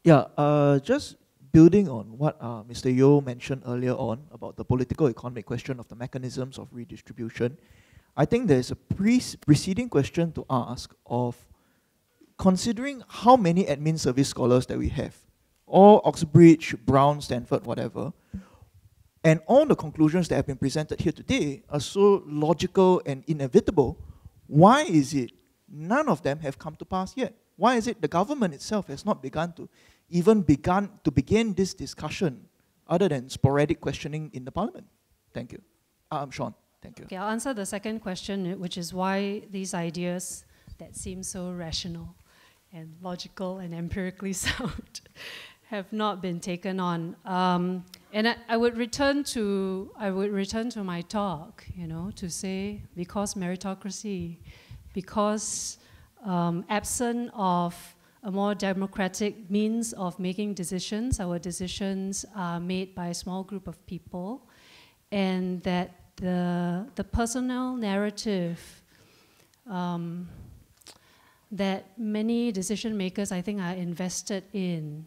Yeah, just building on what Mr. Yeo mentioned earlier on about the political economic question of the mechanisms of redistribution, I think there's a preceding question to ask of considering how many admin service scholars that we have, all Oxbridge, Brown, Stanford, whatever, and all the conclusions that have been presented here today are so logical and inevitable, why is it none of them have come to pass yet? Why is it the government itself has not begin this discussion other than sporadic questioning in the parliament? Thank you. Sean, thank you. Okay, I'll answer the second question, which is why these ideas that seem so rational and logical and empirically sound have not been taken on. And I would return to my talk, to say because meritocracy, because absent of a more democratic means of making decisions, our decisions are made by a small group of people, and that the personal narrative that many decision makers, I think, are invested in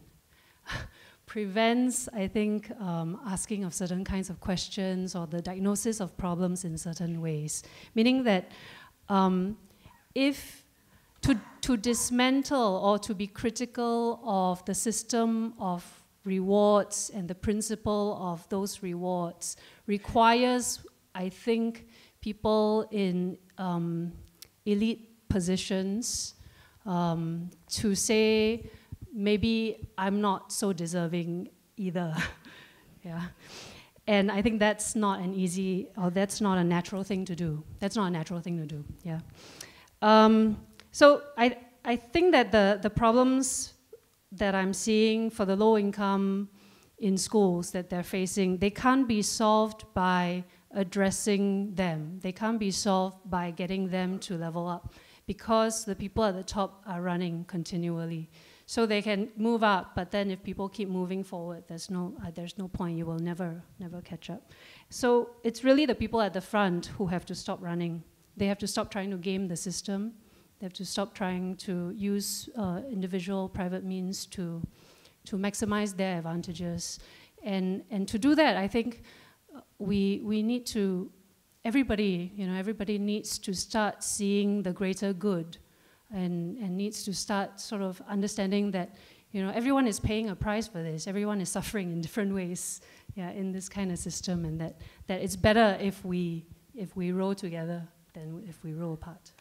prevents, I think, asking of certain kinds of questions or the diagnosis of problems in certain ways. Meaning that if to dismantle or to be critical of the system of rewards and the principle of those rewards requires, I think, people in elite positions to say, maybe I'm not so deserving either. Yeah. And I think that's not an easy, or that's not a natural thing to do. That's not a natural thing to do, yeah. So I think that the problems that I'm seeing for the low income in schools that they're facing, they can't be solved by addressing them. They can't be solved by getting them to level up because the people at the top are running continually. So they can move up, but then if people keep moving forward, there's no point. You will never catch up. So it's really the people at the front who have to stop running. They have to stop trying to game the system. They have to stop trying to use individual private means to maximize their advantages. And to do that, I think we need to, everybody needs to start seeing the greater good and needs to start sort of understanding that everyone is paying a price for this. Everyone is suffering in different ways, yeah, in this kind of system, and that it's better if we row together than if we row apart.